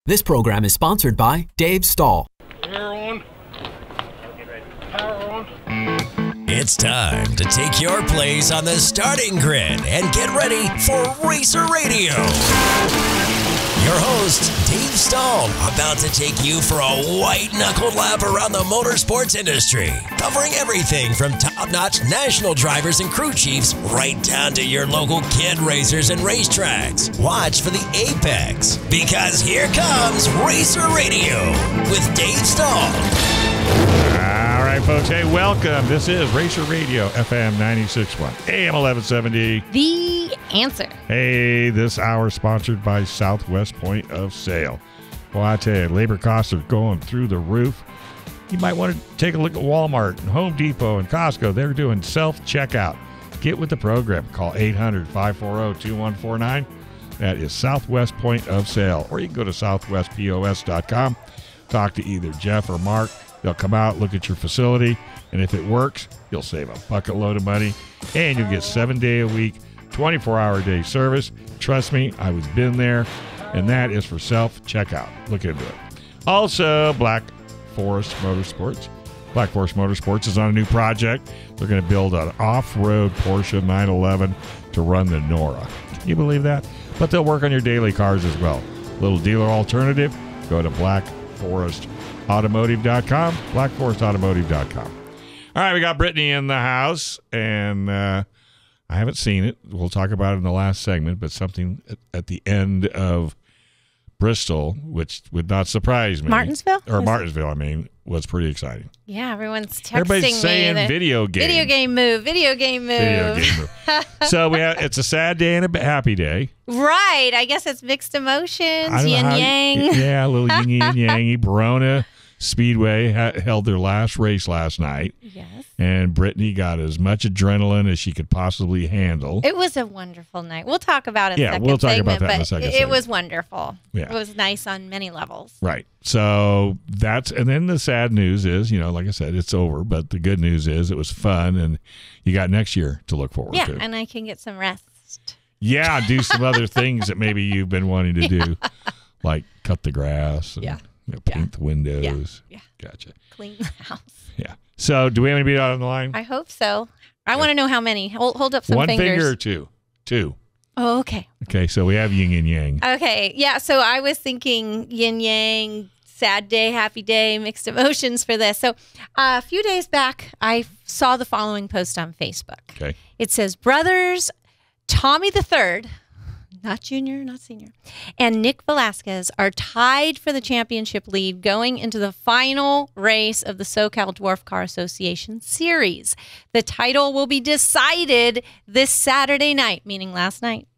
This program is sponsored by Dave Stahl. Power on. Power on. It's time to take your place on the starting grid and get ready for Racer Radio. Your host, Dave Stahl, about to take you for a white-knuckled lap around the motorsports industry, covering everything from top-notch national drivers and crew chiefs right down to your local kid racers and racetracks. Watch for the apex, because here comes Racer Radio with Dave Stahl. All right, folks. Hey, welcome. This is Racer Radio, FM 96.1, AM 1170. The answer. Hey, this hour sponsored by Southwest Point of Sale. Well, I tell you, labor costs are going through the roof. You might want to take a look at Walmart and Home Depot and Costco. They're doing self-checkout. Get with the program. Call 800-540-2149. That is Southwest Point of Sale. Or you can go to southwestpos.com. Talk to either Jeff or Mark. They'll come out, look at your facility, and if it works, you'll save a bucket load of money, and you'll get 7-day-a-week, 24-hour-a-day service. Trust me, I was been there, and that is for self-checkout. Look into it. Also, Black Forest Motorsports. Black Forest Motorsports is on a new project. They're going to build an off-road Porsche 911 to run the Nora. Can you believe that? But they'll work on your daily cars as well. Little dealer alternative, go to blackforestautomotive.com, blackforestautomotive.com. All right, we got Britney in the house, and I haven't seen it. We'll talk about it in the last segment, but something at the end of Bristol, which would not surprise me. Martinsville, I mean, was pretty exciting. Yeah, everyone's texting Everybody's saying me video game. Video game move. So it's a sad day and a happy day. Right. I guess it's mixed emotions, yin yang. Yeah, a little yin and yang. Verona Speedway held their last race last night. Yes. And Britney got as much adrenaline as she could possibly handle. It was a wonderful night. We'll talk about it we'll talk segment, about that in a but second it segment. was wonderful. Yeah. It was nice on many levels. Right. So and then the sad news is, like I said, it's over. But the good news is it was fun, and you got next year to look forward to. Yeah, and I can get some rest. Yeah, do some other things that maybe you've been wanting to do, like cut the grass and paint the windows. Yeah. Gotcha. Clean the house. Yeah. So do we have anybody on the line? I hope so. I want to know how many. Hold up some One fingers. finger or two? Two. Oh, okay. Okay, so we have yin and yang. Okay, yeah, so I was thinking yin yang, sad day, happy day, mixed emotions for this. So a few days back, I saw the following post on Facebook. Okay. It says, brothers Tommy the Third, not junior, not senior, and Nick Velasquez are tied for the championship lead going into the final race of the SoCal Dwarf Car Association Series. The title will be decided this Saturday night, meaning last night,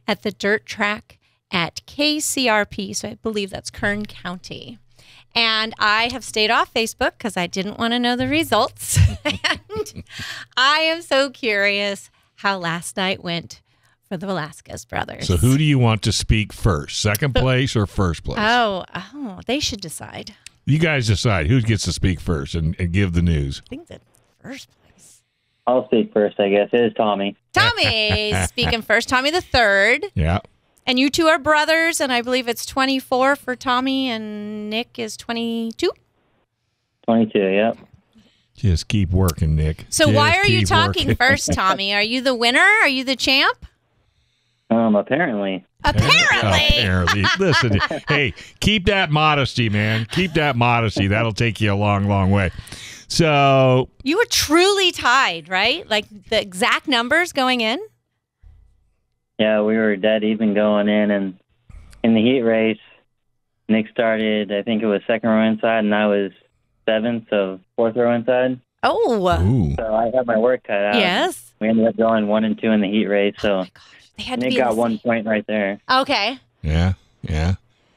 at the dirt track at KCRP, so I believe that's Kern County. And I have stayed off Facebook because I didn't want to know the results. And I am so curious how last night went for the Velasquez brothers. So who do you want to speak first? Second place or first place? Oh, they should decide. You guys decide who gets to speak first and give the news. I think the first place. I'll speak first, I guess. It is Tommy. Tommy's speaking first. Tommy the Third. Yeah. And you two are brothers, and I believe it's 24 for Tommy, and Nick is 22? 22, yep. Just keep working, Nick. So Just why are you keep talking working. first, Tommy? Are you the winner? Are you the champ? Apparently. Apparently. Listen, hey, keep that modesty, man. Keep that modesty. That'll take you a long, long way. So You were truly tied, right? Like the exact numbers going in? Yeah, we were dead even going in, and in the heat race, Nick started, I think it was second row inside, and I was seventh, so fourth row inside. Oh. ooh. So I had my work cut out. Yes. We ended up going 1 and 2 in the heat race, so Oh my gosh. They had to Nick be got the 1 same. point right there. Okay. Yeah.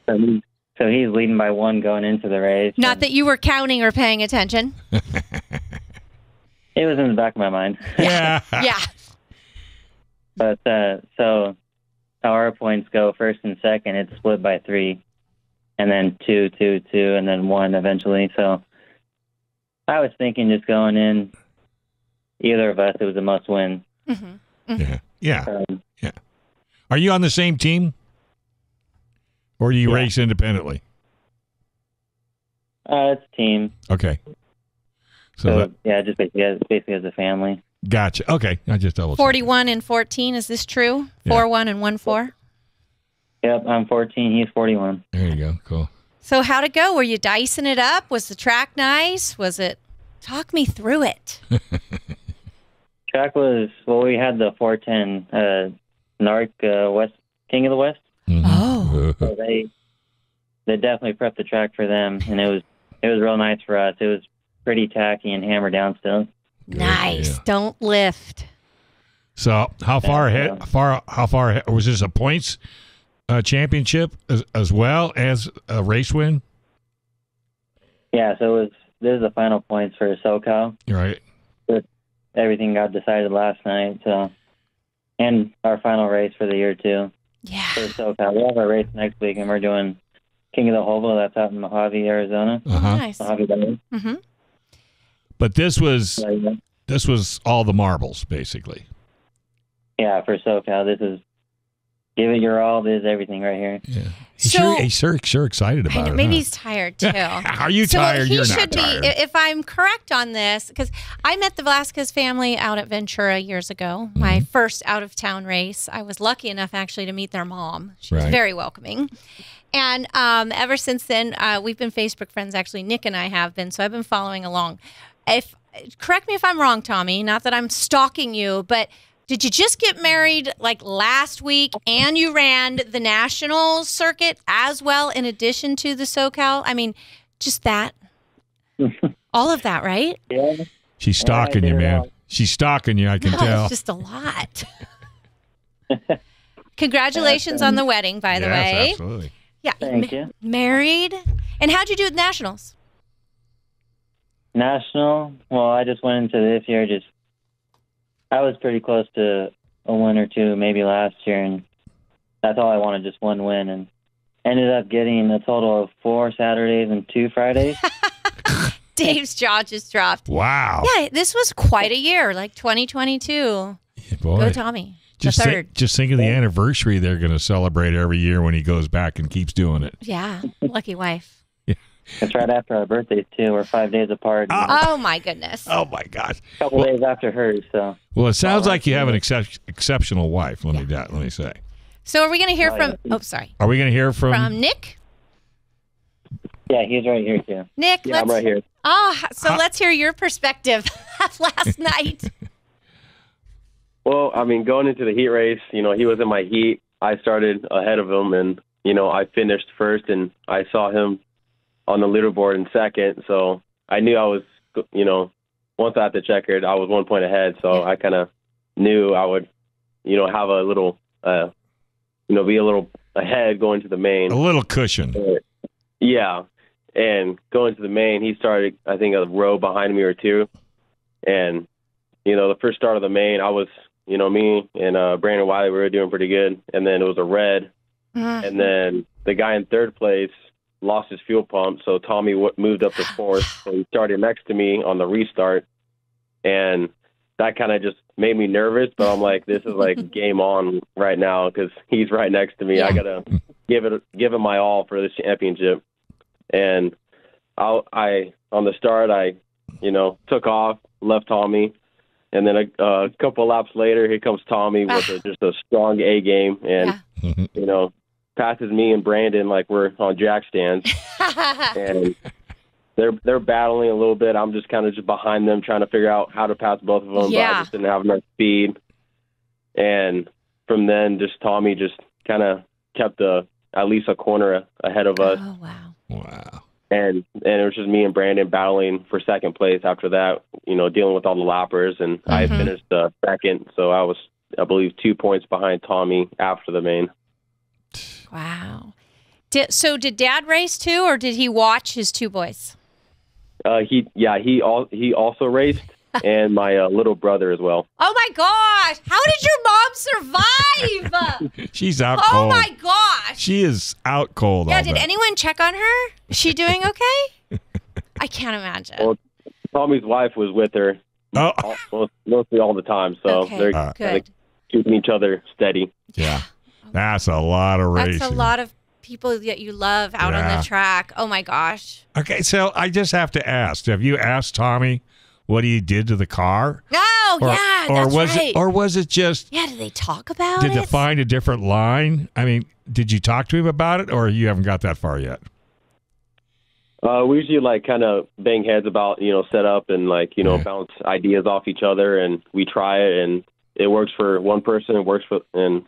So he's leading by 1 going into the race. Not that you were counting or paying attention. It was in the back of my mind. Yeah. Yeah. But so how our points go first and second, it's split by 3, and then 2, 2, 2, and then 1 eventually. So I was thinking just going in, either of us, it was a must win. Mm-hmm. Yeah. Are you on the same team? Or do you race independently? It's a team. Okay. So just basically as a family. Gotcha. Okay. I just double checked. 41 and 14. Is this true? Yeah. 4-1 and 1-4. Yep, I'm 14. He's 41. There you go. Cool. So how'd it go? Were you dicing it up? Was the track nice? Was it? Talk me through it. Track was, we had the 410 NARC West King of the West. Mm-hmm. Oh. So they definitely prepped the track for them, and it was real nice for us. It was pretty tacky and hammered down still. Nice. Yeah. Don't lift. So how far ahead? How far ahead? Was this a points championship as well as a race win? Yeah. So this is the final points for SoCal. Right. Everything got decided last night. So, and our final race for the year too. Yeah. For SoCal, we have our race next week, and we're doing King of the Hovel. That's out in Mojave, Arizona. Nice. Mojave Valley. Mm-hmm. But this was all the marbles, basically. Yeah, for SoCal, this is give it your all. This is everything right here. Yeah. So- He's sure excited about it. Maybe huh? he's tired too. Are you tired? He You're should not tired. be. If I'm correct on this, because I met the Velasquez family out at Ventura years ago. Mm-hmm. My first out of town race. I was lucky enough actually to meet their mom. She was Right. very welcoming. And ever since then, we've been Facebook friends. Actually, Nick and I have been. So I've been following along. Correct me if I'm wrong, Tommy. Not that I'm stalking you, but did you just get married like last week and you ran the national circuit as well in addition to the SoCal? I mean, just that. All of that, right? Yeah. She's stalking you, man. She's stalking you, I can tell. It's just a lot. Congratulations on the wedding, by the Yes, way. absolutely. Yeah. Thank you. Married. And how'd you do with nationals? National. Well, I just went into this year. I was pretty close to a win or two, maybe last year, and that's all I wanted, just one win, and ended up getting a total of 4 Saturdays and 2 Fridays. Dave's jaw just dropped. Wow. Yeah, this was quite a year, like 2022. Yeah, boy. Go Tommy. Just the third. just think of the anniversary they're going to celebrate every year when he goes back and keeps doing it. Yeah, lucky wife. It's right after our birthdays, too. We're 5 days apart. Oh, my goodness. Oh, my gosh. A couple days after hers, so. Well, it sounds like you have an exceptional wife, let me say. So are we going to hear from, sorry, Are we going to hear from Nick? Yeah, he's right here, too. Nick, Yeah, I'm right here. Oh, so let's hear your perspective of last night. Well, I mean, going into the heat race, he was in my heat. I started ahead of him, and, I finished first, and I saw him on the leaderboard in second. So I knew I was, once I had the checkered, I was 1 point ahead. So I kind of knew I would, have a little, be a little ahead going to the main. a little cushion? Yeah. And going to the main, he started, I think, a row behind me or two. And, the first start of the main, I was, me and Brandon Wiley, we were doing pretty good. And then it was a red. And then the guy in third place lost his fuel pump, so Tommy moved up to fourth. So he started next to me on the restart. And that kind of just made me nervous, but I'm like, this is like game on right now because he's right next to me. I got to give him my all for this championship. And I on the start, I took off, left Tommy. And then a couple laps later, here comes Tommy with just a strong A game. And, passes me and Brandon like we're on jack stands. And they're battling a little bit. I'm just kind of just behind them trying to figure out how to pass both of them. Yeah. But I just didn't have enough speed. And from then, just Tommy just kind of kept at least a corner ahead of us. Oh, wow. Wow. And it was just me and Brandon battling for second place after that, dealing with all the lappers. And I had finished second, so I was, I believe, 2 points behind Tommy after the main. Wow. Did Dad race too, or did he watch his two boys? He also raced, and my little brother as well. Oh my gosh! How did your mom survive? She's out Oh cold. my gosh! She is out cold. Yeah. all Did day. anyone check on her? Is she doing okay? I can't imagine. Well, Tommy's wife was with her mostly all the time, so Okay, they're good. keeping each other steady. Yeah. That's a lot of racing. That's a lot of people that you love out on Yeah. the track. Oh my gosh. Okay, so I just have to ask: have you asked Tommy what he did to the car? Oh yeah, that's was right. it, or was it just? Yeah, did they talk about Did it? they find a different line? I mean, did you talk to him about it, or you haven't got that far yet? We usually like kind of bang heads about, set up and bounce ideas off each other, and we try it, and it works for one person, and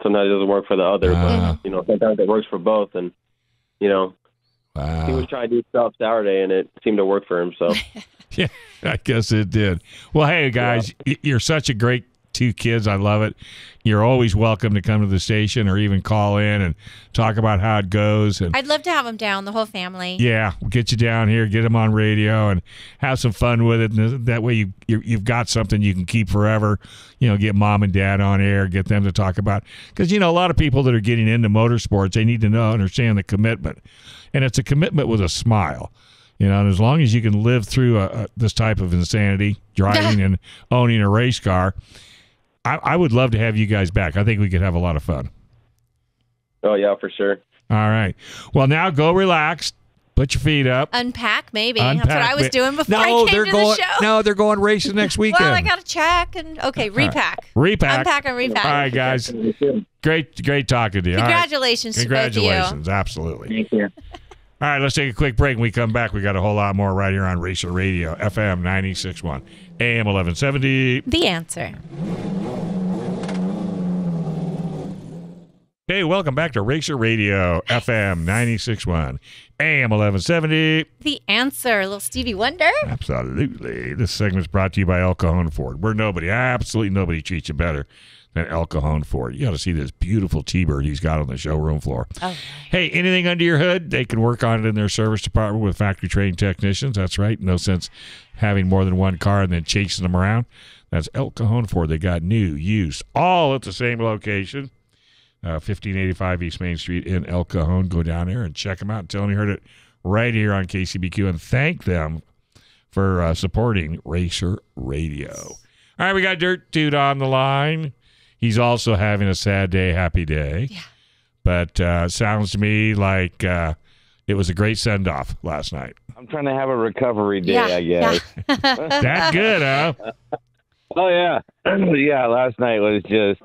sometimes it doesn't work for the other, but sometimes it works for both, and he was trying to do stuff Saturday, and it seemed to work for him. So Yeah, I guess it did. Well, hey guys, you're such a great two kids. I love it. You're always welcome to come to the station or even call in and talk about how it goes. And I'd love to have them down, the whole family. yeah, we'll get you down here, get them on radio, and have some fun with it. And that way you've got something you can keep forever. Get mom and dad on air, get them to talk about. Because, a lot of people that are getting into motorsports, they need to understand the commitment. And it's a commitment with a smile. And as long as you can live through this type of insanity, driving and owning a race car, I would love to have you guys back. I think we could have a lot of fun. oh yeah, for sure. All right. Well, now go relax. Put your feet up. Unpack, maybe. Unpack, That's what I was doing before I came they're to going, the show. No, they're going racing next weekend. Well, I got to check and repack. Repack. Unpack and repack. All right, guys. Great talking to you. All right. Congratulations to both of you. Congratulations. Absolutely. Thank you. All right, let's take a quick break. When we come back, we got a whole lot more right here on Racer Radio, FM 96.1, AM 1170. The answer. Hey, welcome back to Racer Radio, FM 96.1, AM 1170. The answer. Little Stevie Wonder. Absolutely. This segment is brought to you by El Cajon Ford, where absolutely nobody treats you better than El Cajon Ford. You got to see this beautiful T-Bird he's got on the showroom floor. Oh. Hey, anything under your hood, they can work on it in their service department with factory-trained technicians. That's right. No sense having more than one car and then chasing them around. That's El Cajon Ford. They got new, used, all at the same location. 1585 East Main Street in El Cajon. Go down there and check them out. Tell them you heard it right here on KCBQ, and thank them for supporting Racer Radio. All right, we got Dirt Dude on the line. He's also having a sad day, happy day. Yeah. But sounds to me like it was a great send-off last night. I'm trying to have a recovery day, Yeah, I guess. That good, huh? Oh, yeah. Yeah, last night was just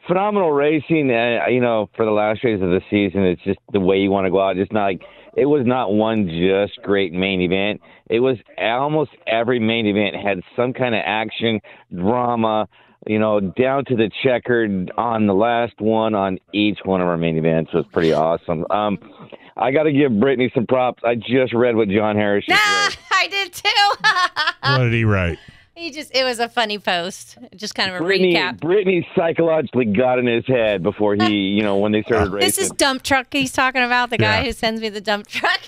phenomenal racing. For the last race of the season, it's just the way you want to go out. Just not like it was not one just great main event. It was almost every main event had some kind of action, drama, down to the checkered on the last one on each one of our main events. Was pretty awesome. I got to give Britney some props. I just read what John Harris wrote. I did too. What did he write? It was a funny post. Just kind of a recap. Britney psychologically got in his head before he, when they started racing. This is dump truck he's talking about, the guy who sends me the dump truck.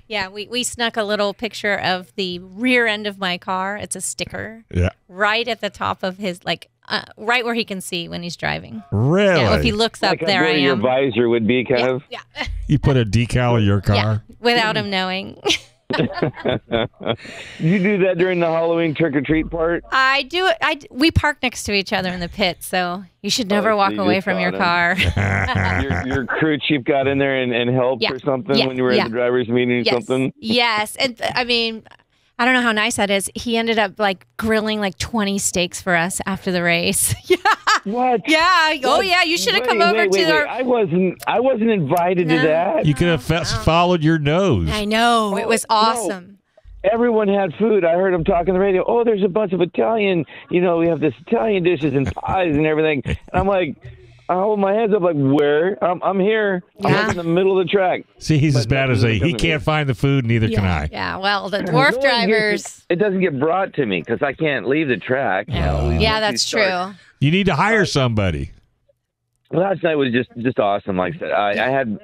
Yeah, we snuck a little picture of the rear end of my car. It's a sticker. Yeah. Right at the top of his, right where he can see when he's driving. Really? Yeah, if he looks up, like there I where your am. visor would be, kind of. Yeah. You put a decal in your car? Yeah, without him knowing. You do that during the Halloween trick-or-treat part? I do it. We park next to each other in the pit, so you should never so walk you away just from your got car. Your crew chief got in there and helped Yeah. or something Yeah. when you were Yeah. at the driver's meeting or Yes. something? Yes. And I mean, I don't know how nice that is. He ended up grilling 20 steaks for us after the race. Yeah. What? Yeah. Oh yeah. You should have come over to our. I wasn't invited to that. You could have followed your nose. I know. It was awesome. Everyone had food. I heard them talking on the radio. Oh, there's a bunch of Italian, we have this Italian dishes and pies and everything. And I'm like, I hold my hands up where? I'm here. I'm in the middle of the track. See, he's as bad as he can't find the food, neither can I. Yeah. Well, the dwarf drivers. It doesn't get brought to me because I can't leave the track. Yeah, that's true. You need to hire somebody. Last night was just awesome. Like I said, I had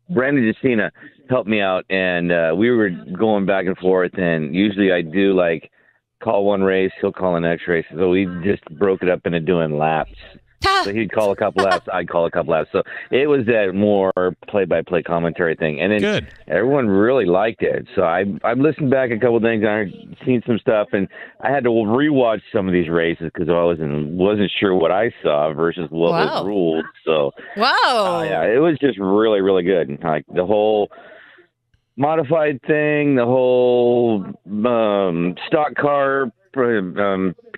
Brandon Justina helped me out, and we were going back and forth. And usually I do call one race, he'll call the next race. So we just broke it up into doing laps. So he'd call a couple laps, I'd call a couple laps. So it was that more play-by-play commentary thing. And then Good. everyone really liked it. So I've listened back a couple of things, and I've seen some stuff, and I had to rewatch some of these races because I wasn't sure what I saw versus what was ruled. So yeah, it was just really, really good. Like the whole modified thing, the whole stock car,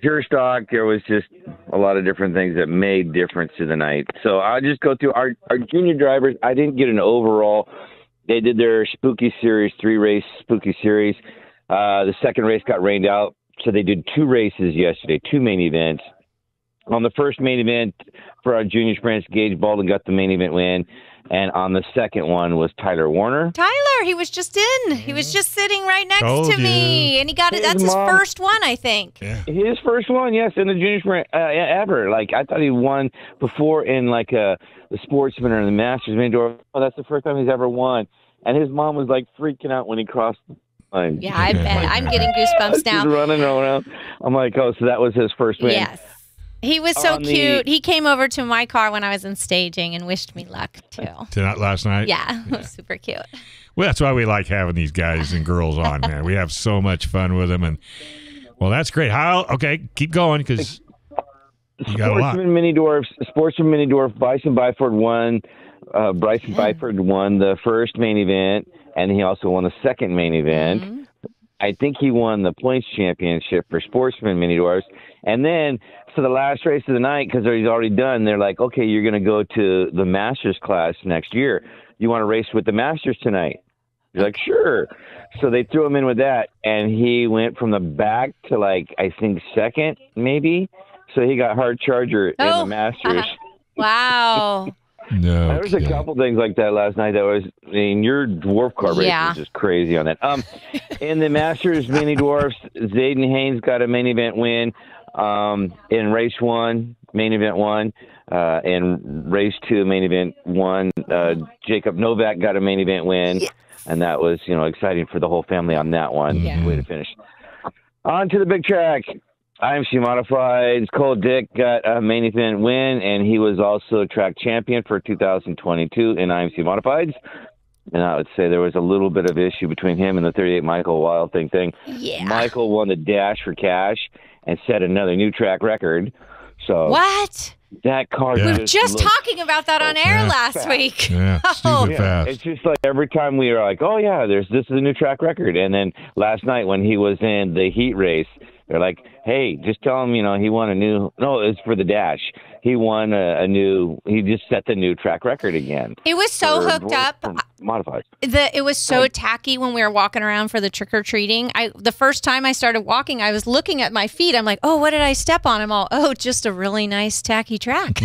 pure stock. There was just a lot of different things that made difference to the night. So I'll just go through our junior drivers. I didn't get an overall. They did their Spooky Series, 3-race Spooky Series. The second race got rained out, so they did 2 races yesterday, 2 main events. On the first main event for our junior sprints, Gage Baldwin got the main event win. And on the second one was Tyler Warner. Tyler, he was just in. He was just sitting right next to me. And he got it. That's his first one, I think. Yeah. His first one, yes, in the junior sprint ever. Like, I thought he won before in, like, the Sportsman or the Masters. Oh, that's the first time he's ever won. And his mom was, like, freaking out when he crossed the line. Yeah, I bet. I'm getting goosebumps now. He's running around. I'm like, oh, so that was his first win. Yes. He was so cute. He came over to my car when I was in staging and wished me luck, too. Tonight, last night? Yeah, it was super cute. Well, that's why we like having these guys and girls on, man. We have so much fun with them. And, well, that's great. Okay, keep going because you got a lot. Sportsman Mini Dwarf, Bryson Byford won. Bryson Byford won the first main event, and he also won the second main event. Mm-hmm. I think he won the points championship for Sportsman Mini Dwarfs. And then for the last race of the night, because he's already done, they're like, okay, you're going to go to the Masters class next year. You want to race with the Masters tonight? He's like, sure. So they threw him in with that, and he went from the back to, like, I think second, maybe. So he got hard charger in the Masters. Wow. No, there was a couple things like that last night. Your Dwarf Car race was just crazy on that. In the Masters Mini Dwarfs, Zayden Haynes got a main event win. In race 1, main event 1. In race 2, main event 1. Jacob Novak got a main event win. Yes. And that was, exciting for the whole family on that one. Yeah. Way to finish. On to the big track. IMC Modified. Cole Dick got a main event win, and he was also track champion for 2022 in IMC Modifieds. And I would say there was a little bit of issue between him and the 38 Michael Wild thing. Yeah. Michael won the Dash for Cash and set another new track record. So what? That car. We were just talking about that on air last week. Yeah, stupid fast. It's just like every time we were like, oh yeah, this is a new track record. And then last night when he was in the heat race, they're like, hey, just tell him, he won a new. No, it's for the Dash. He won he just set the new track record again. It was so hooked up. Modified. It was so tacky when we were walking around for the trick-or-treating. The first time I started walking, I was looking at my feet. I'm like, oh, what did I step on? I'm all, just a really nice tacky track.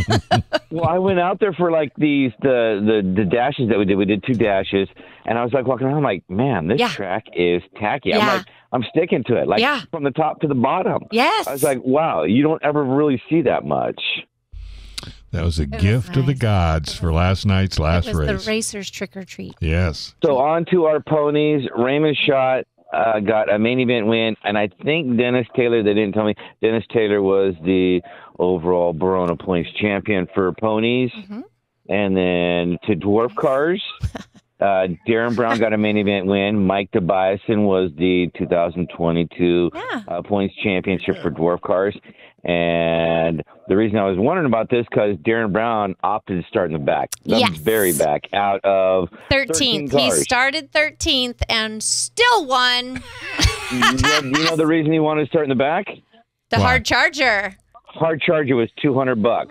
Well, I went out there for like the dashes that we did. We did 2 dashes. And I was like walking around, I'm like, man, this track is tacky. Yeah. I'm like, I'm sticking to it, like from the top to the bottom. Yes. I was like, wow, you don't ever really see that much. That was a gift of the gods for last night's last race. The racers trick or treat. Yes. So on to our ponies. Raymond Schott got a main event win, and I think Dennis Taylor, they didn't tell me, Dennis Taylor was the overall Verona Points champion for ponies. Mm-hmm. And then to Dwarf Cars, Darren Brown got a main event win. Mike Tobiasen was the 2022 points championship for Dwarf Cars. And the reason I was wondering about this because Darren Brown opted to start in the back. The very back out of 13th. He started 13th and still won. You know the reason he wanted to start in the back? The hard charger. Hard charger was $200.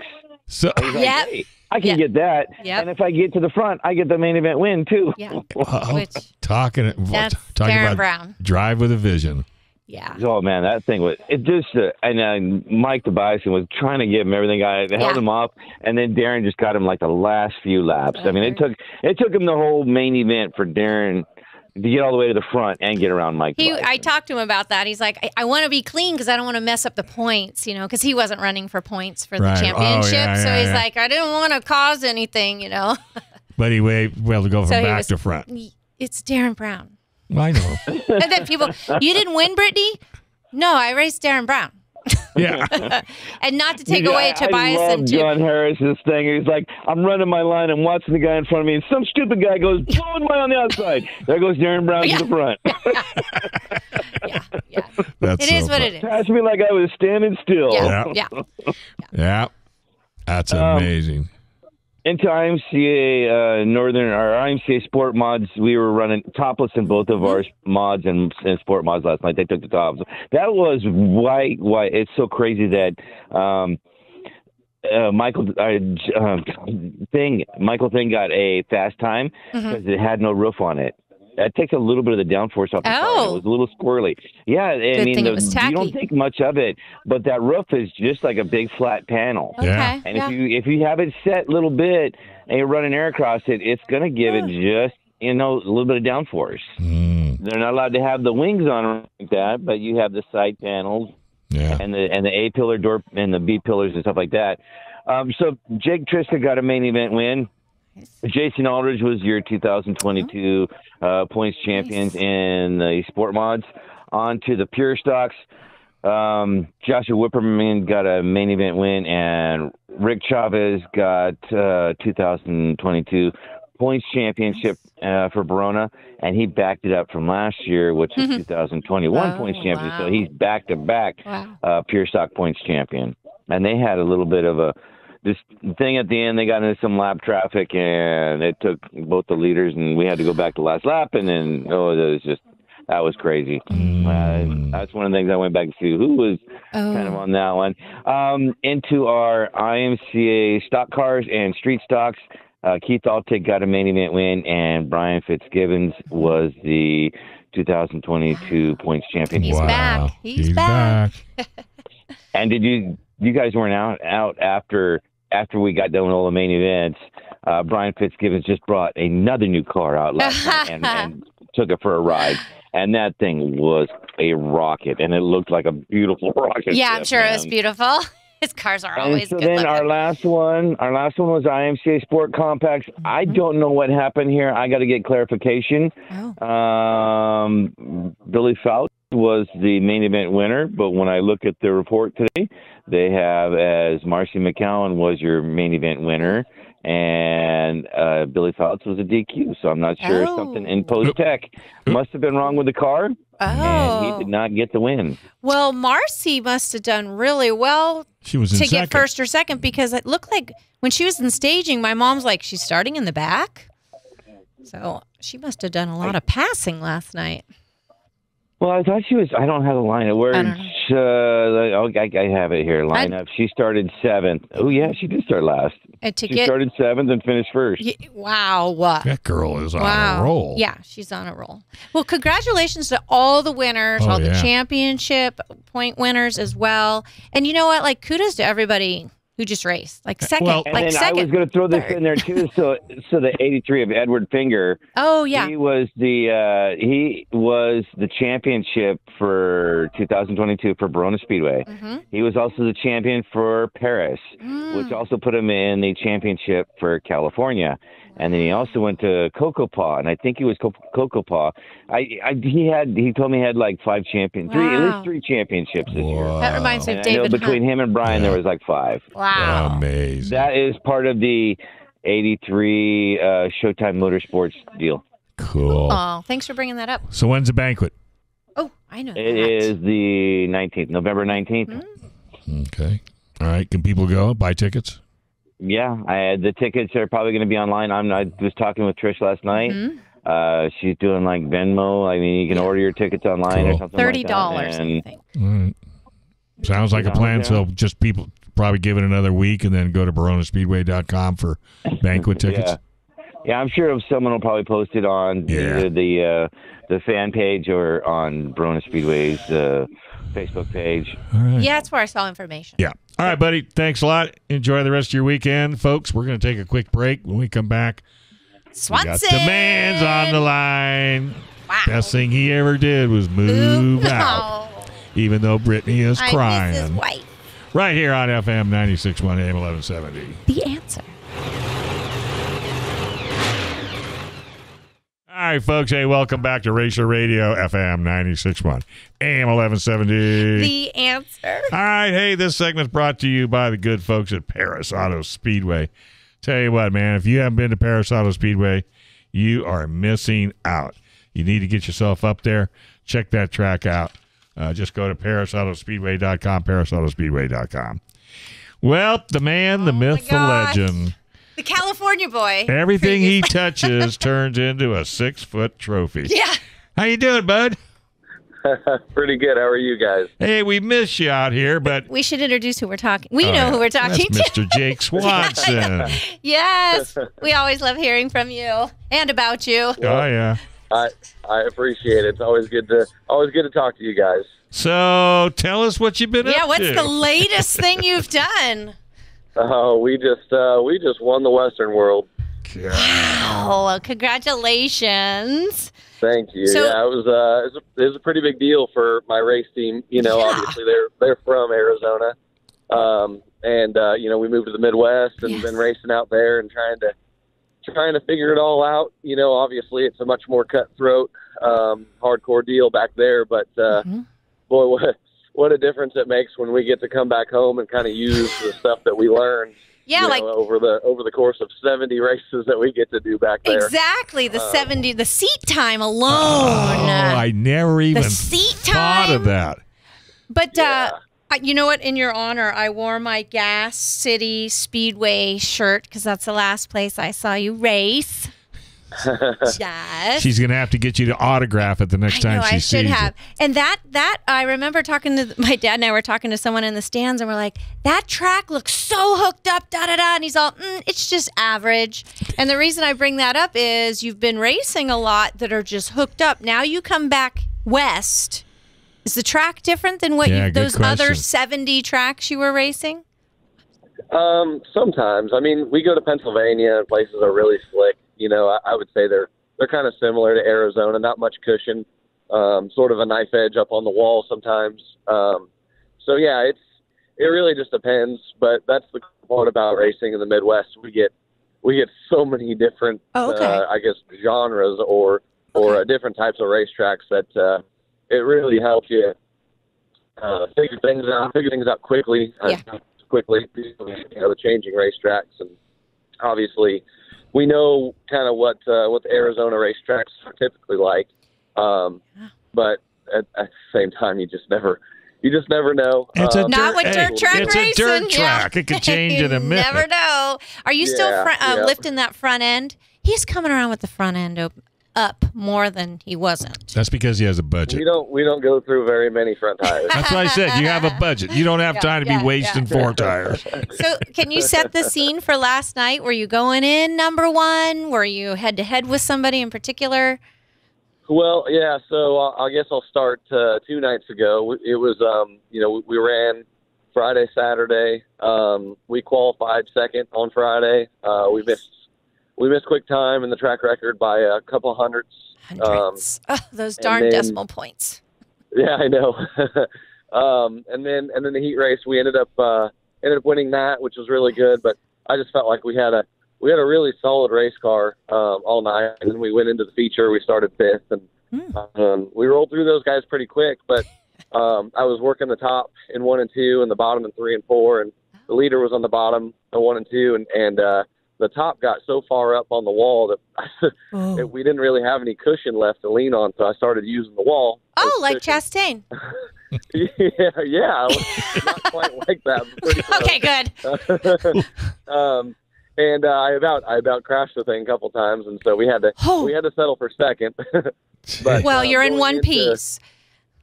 So like, hey, I can get that. Yep. And if I get to the front, I get the main event win too. Yeah. Talking about Brown. Drive with a vision. Yeah. Oh man, that thing was and Mike Tobiasen was trying to give him everything. I held him off, and then Darren just got him like the last few laps. I mean, it took him the whole main event for Darren to get all the way to the front and get around Mike. I talked to him about that. He's like, I want to be clean because I don't want to mess up the points, because he wasn't running for points for the championship. So he's like, I didn't want to cause anything, But he was able to go from back to front. It's Darren Brown. I know. And then people, you didn't win, Brittany? No, I raced Darren Brown. Yeah. And not to take away Tobias I love and John Harris's thing. He's like, I'm running my line and watching the guy in front of me, and some stupid guy goes blowing by on the outside. There goes Darren Brown to the front. Yeah. That's It is so what fun. it is. Passed me like I was standing still. Yeah. Yeah. That's amazing. Into IMCA Northern, our IMCA Sport Mods, we were running topless in both of our mods and Sport Mods last night. They took the tops. That was white. It's so crazy that Michael Thing got a fast time because it had no roof on it. That takes a little bit of the downforce off the car. It was a little squirrely. Yeah, I mean, thing it was tacky. you don't think much of it, but that roof is just like a big flat panel. Okay. Yeah. And if you have it set a little bit and you run an air across it, it's going to give it just, a little bit of downforce. They're not allowed to have the wings on them like that, but you have the side panels and the A pillar door and the B pillars and stuff like that. So Jake Triska got a main event win. Jason Aldridge was your 2022 points champions in the Sport Mods. On to the Pure Stocks. Joshua Whipperman got a main event win, and Rick Chavez got 2022 points championship for Verona, and he backed it up from last year, which was 2021 points championship. So he's back-to-back Pure Stock points champion. And they had a little bit of this thing at the end. They got into some lap traffic, and it took both the leaders, and we had to go back to last lap, and then that was crazy. That's one of the things I went back to see who was kind of on that one. Into our IMCA stock cars and street stocks, Keith Altig got a main event win, and Brian Fitzgibbons was the 2022 points champion. He's back. He's back. And did you guys weren't out after we got done with all the main events? Brian Fitzgibbons just brought another new car out last night and took it for a ride. And that thing was a rocket, and it looked like a beautiful rocket. Yeah, I'm ship, sure man. it was beautiful. His cars are always so good then looking. our last one was IMCA Sport Compacts. I don't know what happened here. I got to get clarification. Billy Fouts was the main event winner, but when I look at the report today, they have as Marcy McCowan was your main event winner, and Billy Fouts was a DQ. So I'm not sure something in post tech must have been wrong with the car, and he did not get the win. Well, Marcy must have done really well She was in to second. get first or second, because it looked like when she was in staging, my mom's like, she's starting in the back. So she must have done a lot of passing last night. Well, I thought she was. I don't have a lineup. Where I have it here. Lineup. She started 7th. Oh yeah, she did start last. She started 7th and finished first. Wow. That girl is on a roll. Yeah, she's on a roll. Well, congratulations to all the winners, all the championship point winners as well. And you know what? Like, kudos to everybody who just raced. Like second, I was going to throw this in there too. So the 83 of Edward Finger. Oh yeah. He was the championship for 2022 for Verona Speedway. He was also the champion for Paris, which also put him in the championship for California. And then he also went to Cocoa Paw, and I think he was Cocoa Paw. He told me he had like 5 champions, at least 3 championships this year. That reminds me of David. I know between him and Brian, there was like 5. Wow, amazing! That is part of the 83 Showtime Motorsports deal. Cool. Oh, thanks for bringing that up. So when's the banquet? Oh, I know. It is the 19th, November 19th. Okay. All right. Can people go buy tickets? Yeah, the tickets are probably going to be online. I was talking with Trish last night. She's doing like Venmo. I mean, you can order your tickets online or something like that. $30, I think. All right. Sounds like a plan. So just people probably give it another week and then go to BaronaSpeedway.com for banquet tickets. Yeah, I'm sure someone will probably post it on either the fan page or on Verona Speedway's Facebook page. All right. Yeah, that's where I saw information. Yeah. All right, buddy. Thanks a lot. Enjoy the rest of your weekend, folks. We're going to take a quick break. When we come back, Swanson. we got the man's on the line. Wow. Best thing he ever did was move out, even though Britney is crying. I miss his wife. Right here on FM 96.1 AM 1170. The answer. All right, folks. Hey, welcome back to Racer Radio, FM 96.1, AM 1170. The answer. All right, hey, this segment's brought to you by the good folks at Paris Auto Speedway. Tell you what, man, if you haven't been to Paris Auto Speedway, you are missing out. You need to get yourself up there. Check that track out. Just go to parisautospeedway.com, parisautospeedway.com. Well, the man, the myth, the legend. The California boy. Everything he touches turns into a 6-foot trophy. Yeah. How you doing, bud? Pretty good. How are you guys? Hey, we miss you out here, but We should introduce who we're talking. We know who we're talking that's to. Mr. Jake Swanson. Yes. We always love hearing from you and about you. Oh yeah. I appreciate it. It's always good to talk to you guys. So tell us what you've been up Yeah, to. what's the latest thing you've done? Oh, we just won the Western World. Oh, well, congratulations. Thank you. So- Yeah, it was a pretty big deal for my race team. You know, obviously they're from Arizona, and we moved to the Midwest and been racing out there and trying to figure it all out. You know, obviously it's a much more cutthroat, hardcore deal back there, but boy, what a difference it makes when we get to come back home and kind of use the stuff that we learned. Yeah, over the course of 70 races that we get to do back there. Exactly, the 70, the seat time alone. Oh, I never even seat thought time. of that. But you know what? In your honor, I wore my Gas City Speedway shirt because that's the last place I saw you race. Yes. She's going to have to get you to autograph it the next time she sees I should have. it. And that I remember talking to my dad and I were talking to someone in the stands and we're like, that track looks so hooked up, da-da-da. And he's all, it's just average. And the reason I bring that up is you've been racing a lot that are just hooked up. Now you come back west. Is the track different than what those other 70 tracks you were racing? Sometimes. I mean, we go to Pennsylvania and places are really slick. You know, I would say they're kind of similar to Arizona, not much cushion, sort of a knife edge up on the wall sometimes. So yeah, it really just depends. But that's the cool part about racing in the Midwest. We get so many different, I guess, genres or different types of racetracks that it really helps you figure things out quickly. Quickly, the changing racetracks, and obviously we know kind of what the Arizona racetracks are typically like, but at the same time, you just never know. It's not with dirt track racing. It's a dirt track. It could change in a minute. Never know. Are you still lifting that front end? He's coming around with the front end up more than he wasn't. That's because he has a budget. We don't go through very many front tires. That's what I said. You have a budget. You don't have time to be wasting 4 tires. So can you set the scene for last night? Were you going in number one? Were you head-to-head with somebody in particular? Well, yeah, so I guess I'll start 2 nights ago. It was, we ran Friday, Saturday. We qualified second on Friday. We missed quick time in the track record by a couple hundredths. Those darn decimal points. Yeah, I know. And then the heat race, we ended up winning that, which was really good. But I just felt like we had a really solid race car all night. And then we went into the feature. We started 5th, and we rolled through those guys pretty quick. But I was working the top in 1 and 2, and the bottom in 3 and 4, and the leader was on the bottom in 1 and 2, and the top got so far up on the wall that we didn't really have any cushion left to lean on, so I started using the wall. Oh, like Chastain. yeah, not quite like that. But Okay, good. And I about crashed the thing a couple times, and so we had to settle for second. But, well, you're in one piece.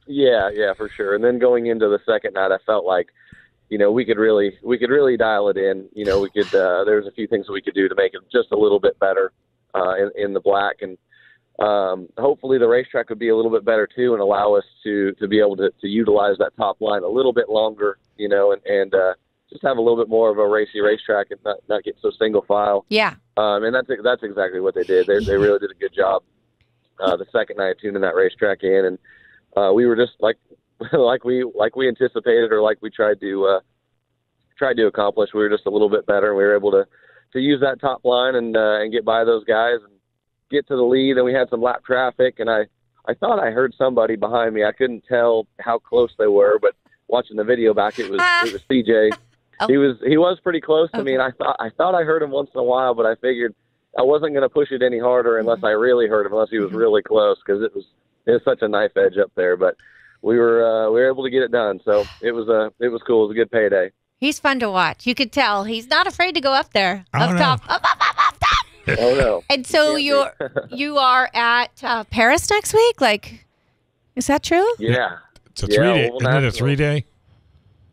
Yeah, for sure. And then going into the second night, I felt like, we could really dial it in. We could. There's a few things that we could do to make it just a little bit better in the black, and hopefully the racetrack would be a little bit better too, and allow us to be able to utilize that top line a little bit longer. And just have a little bit more of a racy racetrack and not get so single file. Yeah. And that's exactly what they did. They really did a good job the second night tuning that racetrack in, and we were just like we anticipated, or like we tried to accomplish. We were just a little bit better, and we were able to use that top line and get by those guys. get to the lead, and we had some lap traffic, and I thought I heard somebody behind me. I couldn't tell how close they were, but watching the video back, it was CJ. Oh. He was pretty close to me, and I thought I heard him once in a while, but I figured I wasn't going to push it any harder unless I really heard him, unless he was really close, because it was such a knife edge up there. But we were able to get it done, so it was cool. It was a good payday. He's fun to watch. You could tell he's not afraid to go up there, up top. Oh no! And so you are at Paris next week. Like, is that true? Yeah, it's a 3-day. Oval Isn't it a National. 3-day?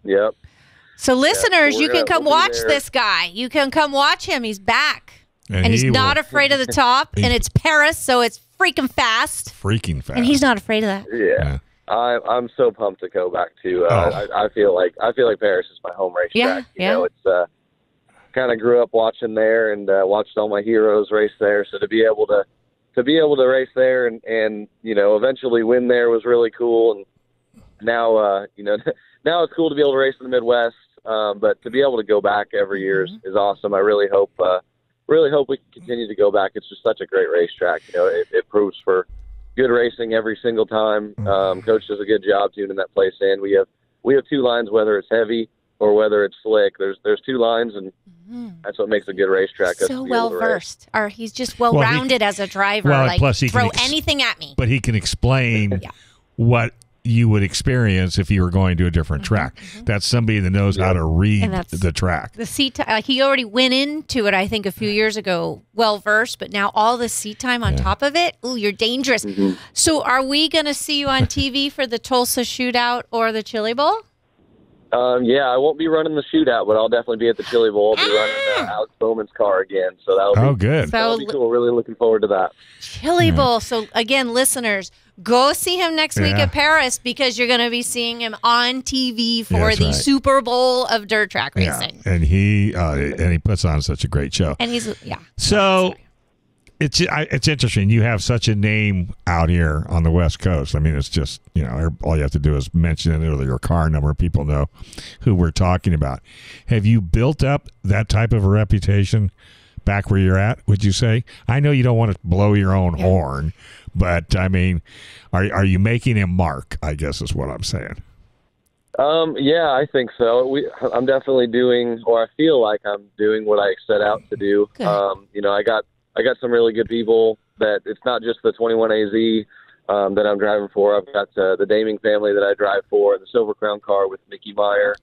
Yep. So listeners, so you can come we'll be watch there. this guy. You can come watch him. He's back, and he's he not will- afraid of the top. And it's Paris, so it's freaking fast. freaking fast. And he's not afraid of that. Yeah. I'm so pumped to go back to. I feel like Paris is my home racetrack. Yeah, You know, it's kind of grew up watching there and watched all my heroes race there. So to be able to race there and you know eventually win there was really cool. And now now it's cool to be able to race in the Midwest. But to be able to go back every year is awesome. I really hope we can continue to go back. It's just such a great racetrack. You know, it proves for good racing every single time. Coach does a good job tuning that place in. We have two lines, whether it's heavy or whether it's slick. There's two lines, and that's what makes a good racetrack. So well versed, or he's just well rounded as a driver. Well, like plus he throw can anything at me. But he can explain what you would experience if you were going to a different track. That's somebody that knows how to read the track. The seat time, like he already went into it, I think, a few years ago, well versed, but now all the seat time on top of it, ooh, you're dangerous. So are we going to see you on TV for the Tulsa Shootout or the Chili Bowl? Yeah, I won't be running the shootout, but I'll definitely be at the Chili Bowl. I'll be running Alex Bowman's car again, so that'll be good. That'll be cool. Really looking forward to that. Chili Bowl. So again, listeners, go see him next week at Paris because you're going to be seeing him on TV for the Super Bowl of dirt track racing. And he puts on such a great show. And he's So it's interesting. You have such a name out here on the West Coast. I mean, it's just, you know, all you have to do is mention it or your car number. People know who we're talking about. Have you built up that type of a reputation back where you're at, would you say? I know you don't want to blow your own horn, but, I mean, are you making a mark, I guess is what I'm saying. Yeah, I think so. I'm definitely doing, or I feel like I'm doing what I set out to do. You know, I got some really good people that it's not just the 21AZ that I'm driving for. I've got the Daming family that I drive for, the Silver Crown car with Mickey Meyer.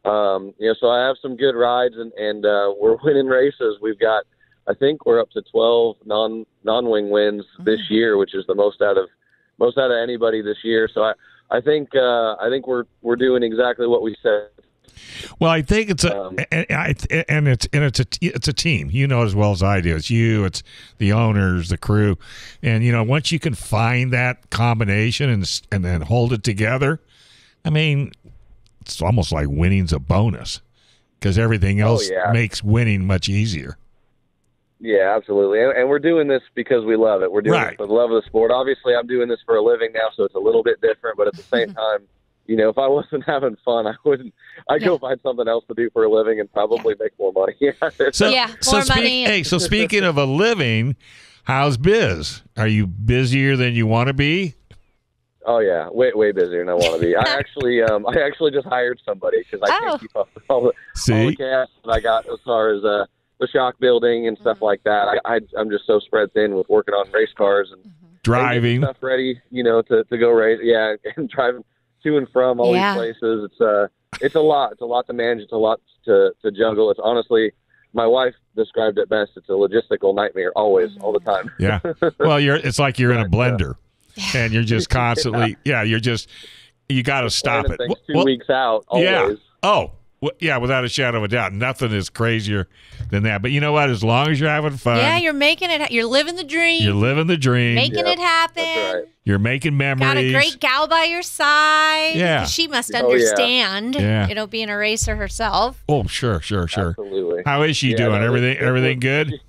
You know, so I have some good rides and we're winning races. We've got, I think we're up to 12 non-wing wins this year, which is the most out of anybody this year. So I think we're doing exactly what we said. Well, I think it's it's a team. You know as well as I do. It's you, it's the owners, the crew, and you know once you can find that combination and then hold it together, I mean, it's almost like winning's a bonus because everything else makes winning much easier. Yeah, absolutely. And we're doing this because we love it. We're doing it for the love of the sport. Obviously, I'm doing this for a living now, so it's a little bit different. But at the same time, you know, if I wasn't having fun, I'd go find something else to do for a living and probably make more money. More money. So speaking of a living, how's biz? Are you busier than you want to be? Oh yeah, way busier than I want to be. I actually just hired somebody because I can't keep up with all the cash that I got as far as the shock building and stuff like that. I'm just so spread thin with working on race cars and driving stuff ready, you know, to go race. Yeah, and driving to and from all these places. It's a lot. It's a lot to manage. It's a lot to juggle. It's honestly, my wife described it best. It's a logistical nightmare always, all the time. Yeah. Well, it's like you're in a blender and you're just constantly, you got to stop it. 2 weeks out. Always. Yeah. Oh, yeah, without a shadow of a doubt. Nothing is crazier than that. But you know what? As long as you're having fun. Yeah, you're making it. You're living the dream. You're living the dream. Making it happen. That's right. You're making memories. Got a great gal by your side. Yeah. She must understand, you know, being a racer herself. Oh, sure. Absolutely. How is she doing? Everything good?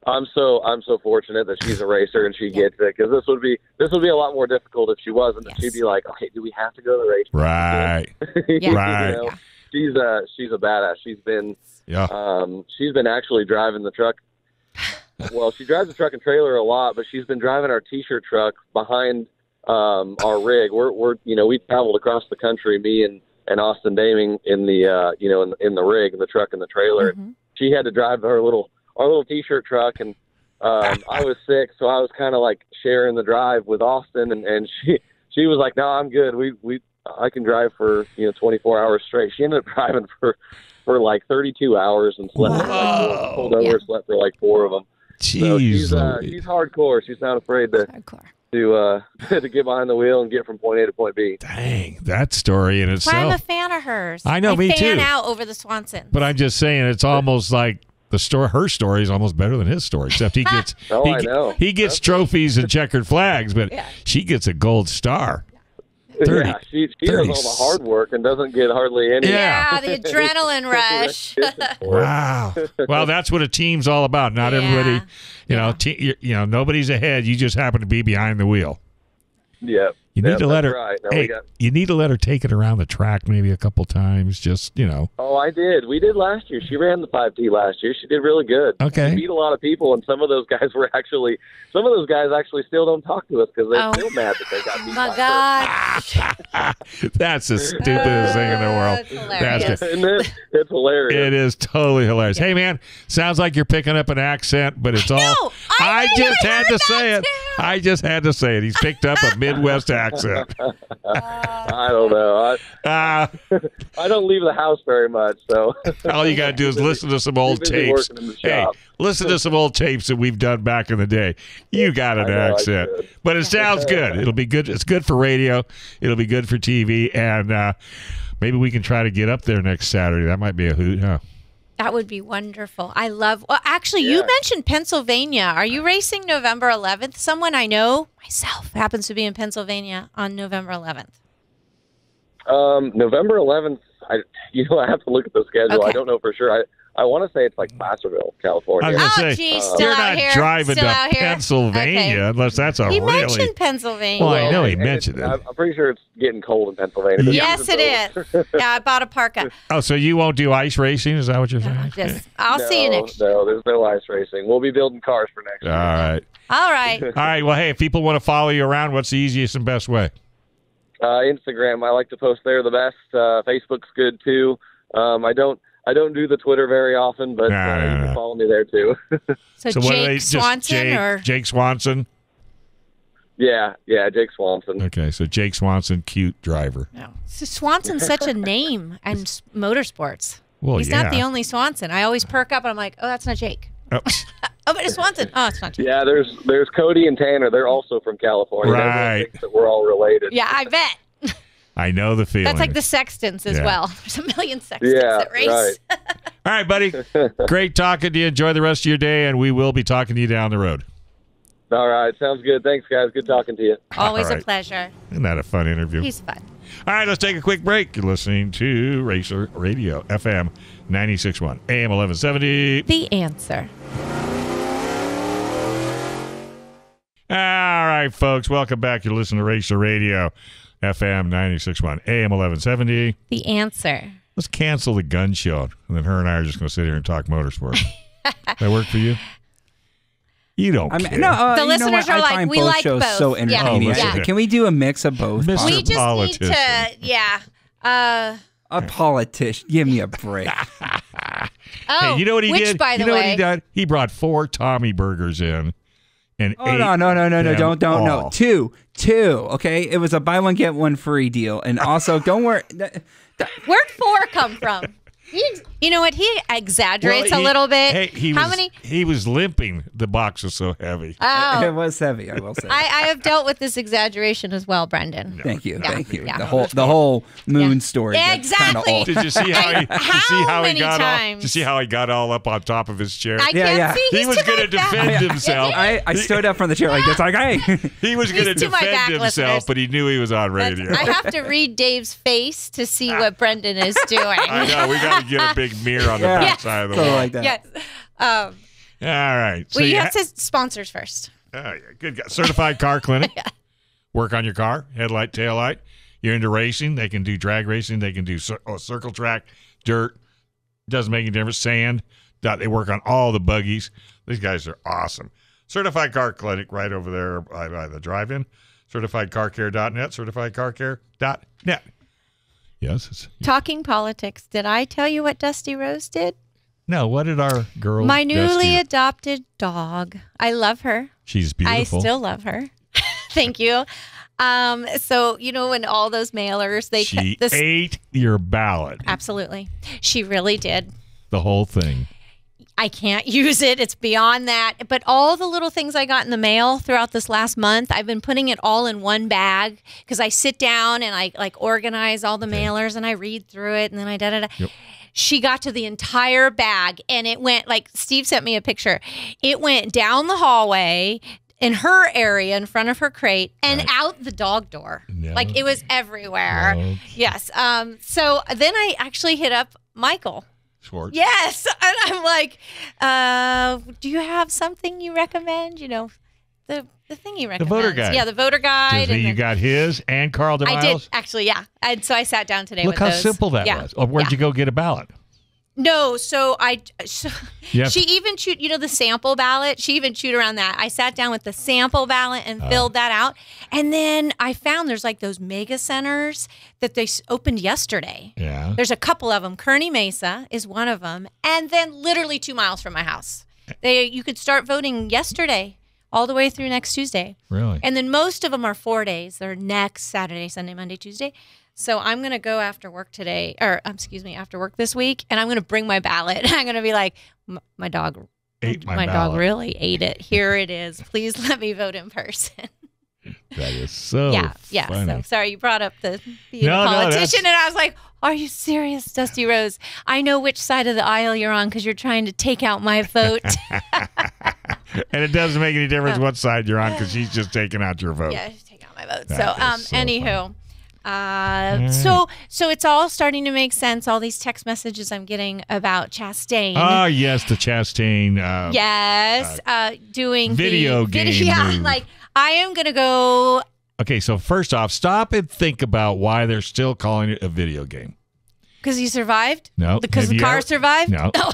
I'm so fortunate that she's a racer and she gets it, because this would be a lot more difficult if she wasn't. Yes. She'd be like, okay, do we have to go to the race? Right. Right. You know? She's a badass. She's been actually driving the truck Well, she drives a truck and trailer a lot, but she's been driving our T-shirt truck behind our rig. We traveled across the country, me and Austin Daming in the in the rig, in the truck and the trailer. Mm-hmm. She had to drive our little T-shirt truck, and I was sick, so I was kind of like sharing the drive with Austin, and she was like, "No, I'm good. I can drive for 24 hours straight." She ended up driving for like 32 hours and slept for like pulled over, slept for like 4 of them. Jeez, so she's hardcore. She's not afraid to get behind the wheel and get from point A to point B. Dang, that story in itself. I'm a fan of hers. I know, me too. Fan out over the Swanson. But I'm just saying, it's almost like her story is almost better than his story, except he gets he gets trophies and checkered flags, but she gets a gold star. 30, yeah, she does all the hard work and doesn't get hardly any. Yeah, the adrenaline rush. Wow. Well, that's what a team's all about. Not everybody, nobody's ahead. You just happen to be behind the wheel. Yep. You need to let her. Right. You need to let her take it around the track maybe a couple times. Just Oh, I did. We did last year. She ran the 5T last year. She did really good. Okay. She beat a lot of people, and some of those guys actually still don't talk to us because they're still mad that they got beat. My God. That's the stupidest thing in the world. It's hilarious. It is totally hilarious. Hey, man, sounds like you're picking up an accent, but it's all. No, I just had to say it. I just had to say it. He's picked up a Midwest accent. I don't know. I don't leave the house very much, so all you gotta do is listen to some old tapes. Hey, listen to some old tapes that we've done back in the day. You got an accent, but it sounds good. It'll be good. It's good for radio. It'll be good for TV, and maybe we can try to get up there next Saturday. That might be a hoot, huh? That would be wonderful. Actually, you mentioned Pennsylvania. Are you racing November 11th? Someone I know myself happens to be in Pennsylvania on November 11th. November 11th, I have to look at the schedule. Okay. I don't know for sure. I want to say it's like Placerville, California. I was going to say, you're not driving to Pennsylvania unless that's a He really... mentioned Pennsylvania. Well, I know he mentioned it. I'm pretty sure it's getting cold in Pennsylvania. Yes, it is. Yeah, I bought a parka. Oh, so you won't do ice racing? Is that what you're saying? I'll see you next year. No, there's no ice racing. We'll be building cars for next year. All right. All right. Well, hey, if people want to follow you around, what's the easiest and best way? Instagram. I like to post there the best. Facebook's good too. I don't do the Twitter very often, but you can follow me there too. So Jake Swanson Jake Swanson? Yeah, Jake Swanson. Okay, so Jake Swanson, cute driver. No. So Swanson's such a name in motorsports. Well, He's not the only Swanson. I always perk up and I'm like, oh, that's not Jake. Oh. Oh, but it's Swanson. Oh, it's not Jake. Yeah, there's Cody and Tanner. They're also from California. Right. Thinks that we're all related. Yeah, I bet. I know the feeling. That's like the Sextons as well. There's a million Sextons that race. Right. All right, buddy. Great talking to you. Enjoy the rest of your day, and we will be talking to you down the road. All right. Sounds good. Thanks, guys. Good talking to you. Always a pleasure. Isn't that a fun interview? He's fun. All right, let's take a quick break. You're listening to Racer Radio, FM 96.1, AM 1170. The Answer. All right, folks. Welcome back. You're listening to Racer Radio, FM 96.1, AM 1170. The Answer. Let's cancel the gun show, and then her and I are just going to sit here and talk motorsports. That work for you? You don't care. No, the listeners are like, we like both. So entertaining. Yeah. Can we do a mix of both? Mr. We just Politician. need to, a politician. Give me a break. Oh, hey, you know what he which, did? by the you know way, what he did? He brought 4 Tommy burgers in. And no, don't no. Two. Okay, it was a buy one get one free deal, and also don't worry. Where'd 4 come from? You know what? He exaggerates a little bit. Hey, he was limping. The box was so heavy. Oh. It was heavy, I will say. I have dealt with this exaggeration as well, Brendan. No. Thank you. Yeah. The whole moon story. Yeah, exactly. Did you see how he times? Did you see how he got all up on top of his chair? I can't see. He was going to defend himself. I stood up from the chair like this, like, hey. He was going to defend himself, but he knew he was on radio. I have to read Dave's face to see what Brendan is doing. I know. We got to get a big mirror on the backside of the wall. Like that. Yes. All right. So well, you have to sponsors first. Oh, yeah. Good guy. Certified Car Clinic. Work on your car, headlight, taillight. You're into racing. They can do drag racing. They can do circle track, dirt. Doesn't make any difference. Sand, They work on all the buggies. These guys are awesome. Certified Car Clinic right over there by the drive-in. CertifiedCarCare.net. CertifiedCarCare.net. Yes. Talking politics. Did I tell you what Dusty Rose did? No, what did our girl My newly Dusty... adopted dog. I love her. She's beautiful. I still love her. Thank you. So, when all those mailers, she ate your ballot. Absolutely. She really did. The whole thing. I can't use it. It's beyond that. But all the little things I got in the mail throughout this last month, I've been putting it all in one bag because I sit down and I organize all the mailers and I read through it and then I da-da-da. Yep. She got to the entire bag and it went, like Steve sent me a picture. It went down the hallway in her area in front of her crate and out the dog door. No. Like it was everywhere. No. Yes. So then I actually hit up Michael Schwartz. Yes. And I'm like, do you have something you recommend? The thing you recommend. The voter guide. Yeah, the voter guide. You got his and Carl DeMiles? I did, actually, yeah. And so I sat down today with those. Look how simple that was. Oh, where'd you go get a ballot? No, she even chewed, the sample ballot. She even chewed around that. I sat down with the sample ballot and filled that out. And then I found there's like those mega centers that they opened yesterday. Yeah. There's a couple of them. Kearney Mesa is one of them. And then literally 2 miles from my house. You could start voting yesterday all the way through next Tuesday. Really? And then most of them are 4 days. They're next Saturday, Sunday, Monday, Tuesday. So I'm going to go after work today, after work this week, and I'm going to bring my ballot. I'm going to be like, my dog ate my dog really ate it. Here it is. Please let me vote in person. That is so funny. So sorry you brought up the being a politician, and I was like, are you serious, Dusty Rose? I know which side of the aisle you're on because you're trying to take out my vote. And it doesn't make any difference what side you're on because she's just taking out your vote. Yeah, she's taking out my vote. Anywho. So it's all starting to make sense. All these text messages I'm getting about Chastain. Oh yes, the Chastain. Doing video game. Move. Like I am gonna go. Okay, so first off, stop and think about why they're still calling it a video game. Because he survived. No. Because the car survived.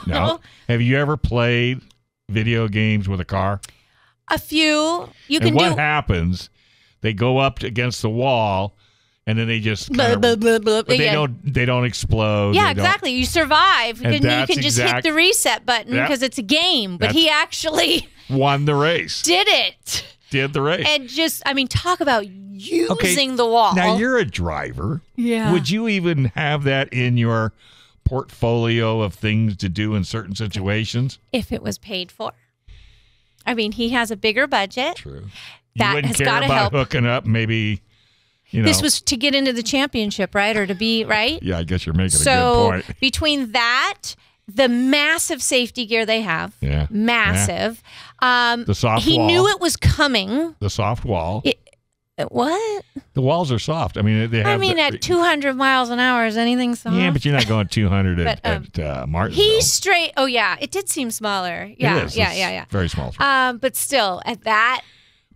No. Have you ever played video games with a car? A few. What happens? They go up against the wall. And then they just they don't explode. Yeah, exactly. You survive, and you can just hit the reset button because it's a game. But he actually won the race. Did the race. And talk about using the wall. Now you're a driver. Yeah. Would you even have that in your portfolio of things to do in certain situations? If it was paid for. I mean, he has a bigger budget. True. That you wouldn't has care got to about help. Hooking up maybe. This was to get into the championship, right? Or to be, right? Yeah, I guess you're making a good point. So between that, the massive safety gear they have, massive. The soft wall. He knew it was coming. The soft wall. What? The walls are soft. I mean, they have. At 200 miles an hour, is anything soft? Yeah, but you're not going 200 at Martinsville. He's straight. Oh, yeah. It did seem smaller. Yeah, it is. Yeah. Very small. But still, at that.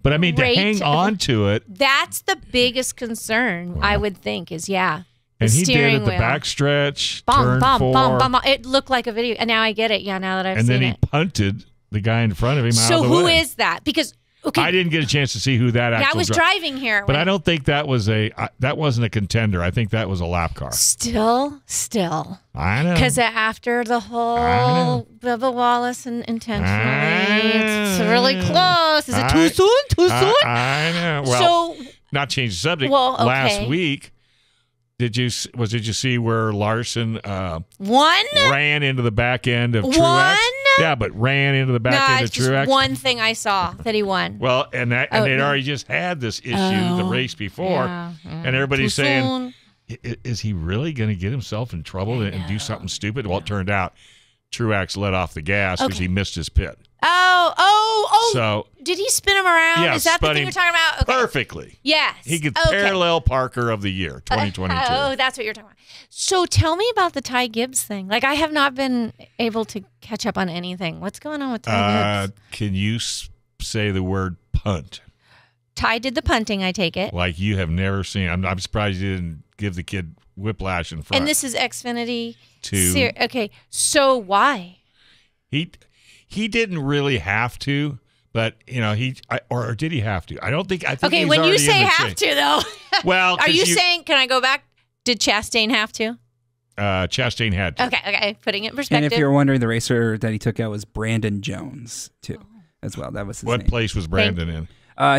But I mean, to hang on to it. That's the biggest concern, I would think, is, And he did at the backstretch, turn four. It looked like a video. And now I get it. Yeah, now that I've seen it. And then he punted the guy in front of him out of the way. So who is that? Because, I didn't get a chance to see who that actually was driving here. But I don't think that was that wasn't a contender. I think that was a lap car. Still. I know. Because after the whole Bubba Wallace and intentionally, it's really close. Is it too soon? I know. Well, not change the subject. Well, okay. Last week, did you see where Larson won? Ran into the back end of Truex? Yeah, but ran into the back end of Truex. Just one thing I saw that he won. Well, and they'd already just had this issue the race before, and everybody's saying, is he really going to get himself in trouble and do something stupid? Well, it turned out Truex let off the gas because he missed his pit. Oh. So did he spin him around? Yeah, is that the thing you're talking about? Okay. Perfectly. Yes. He could parallel Parker of the year, 2022. That's what you're talking about. So tell me about the Ty Gibbs thing. Like, I have not been able to catch up on anything. What's going on with Ty Gibbs? Can you say the word punt? Ty did the punting, I take it. Like you have never seen. I'm surprised you didn't give the kid whiplash in front. And this is Xfinity 2. Okay, so why? He didn't really have to, but or did he have to? I think Okay, he's when you already say in the have to, though, well, are you saying? Can I go back? Did Chastain have to? Chastain had to. Okay, putting it in perspective. And if you're wondering, the racer that he took out was Brandon Jones too, as well. That was his name. What place was Brandon in?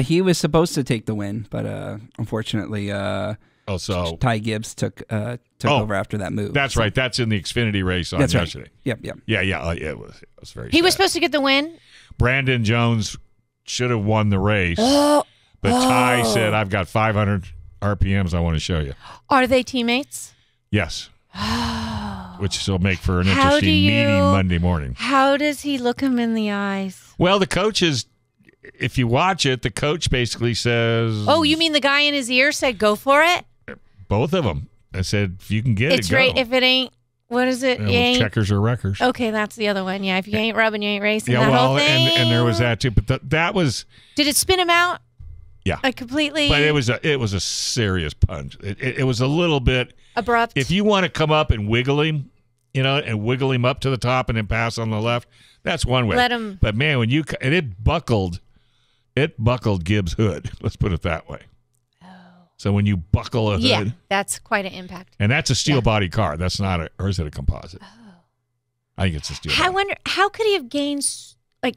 He was supposed to take the win, but unfortunately, Ty Gibbs took over after that move. That's right. That's in the Xfinity race on yesterday. Right. Yep. Yeah. It was very. He was sad. supposed to get the win. Brandon Jones should have won the race, but Ty said, "I've got 500 RPMs I want to show you." Are they teammates? Yes. Which will make for an interesting meeting Monday morning. How does he look him in the eyes? Well, the coach is. If you watch it, the coach basically says... Oh, you mean the guy in his ear said, go for it? Both of them. I said, if you can get it's it, go. Right. If it ain't, what is it? Checkers or wreckers. Okay, that's the other one. Yeah, if you ain't rubbing, you ain't racing. Yeah, that whole thing. And there was that too. But that was... Did it spin him out? Yeah. Completely... But it was a serious punch. It was a little bit... Abrupt. If you want to come up and wiggle him, and wiggle him up to the top and then pass on the left, that's one way. Let him... But man, when you... And it buckled Gibbs' hood. Let's put it that way. Oh. So when you buckle a hood, that's quite an impact. And that's a steel body car. That's not or is it a composite? Oh. I think it's a steel body. I wonder, how could he have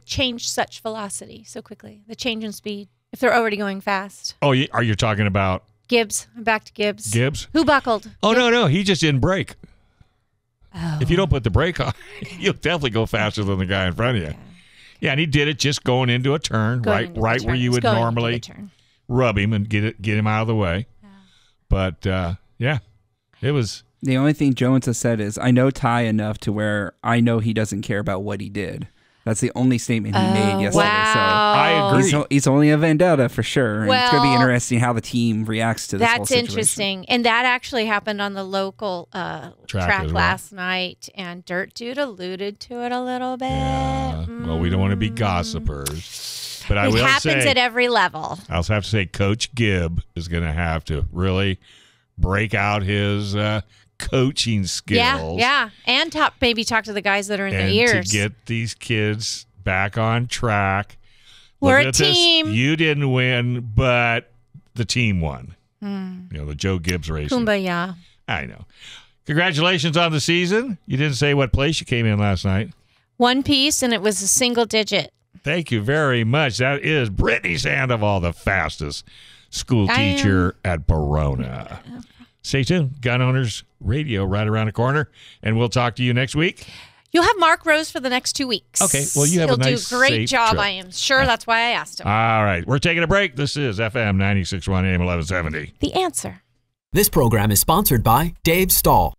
changed such velocity so quickly? The change in speed, if they're already going fast. Oh, are you talking about Gibbs? I'm back to Gibbs. Gibbs? Who buckled? Oh, no. He just didn't brake. Oh. If you don't put the brake on, you'll definitely go faster than the guy in front of you. Yeah, and he did it just going into a turn, right where you would normally rub him and get him out of the way. Yeah. But it was. The only thing Jones has said is, "I know Ty enough to where I know he doesn't care about what he did." That's the only statement he made yesterday. Wow. So I agree. He's only a vendetta for sure. And well, it's going to be interesting how the team reacts to this whole situation. That's interesting. And that actually happened on the local track last night. And Dirt Dude alluded to it a little bit. Yeah. Well, we don't want to be gossipers. But I will say... It happens at every level. I also have to say Coach Gibb is going to have to really break out his... coaching skills. Yeah. And maybe talk to the guys that are in the ears. To get these kids back on track. We're a team. You didn't win, but the team won. The Joe Gibbs race. Kumbaya. I know. Congratulations on the season. You didn't say what place you came in last night. One piece, and it was a single digit. Thank you very much. That is Britney Sandoval, the fastest school teacher at Verona. Stay tuned. Gun Owners Radio right around the corner, and we'll talk to you next week. You'll have Mark Rose for the next 2 weeks. Okay. Well, you have a nice, He'll do a great job, trip. I am sure. That's why I asked him. All right. We're taking a break. This is FM 96.1 AM 1170. The Answer. This program is sponsored by Dave Stahl.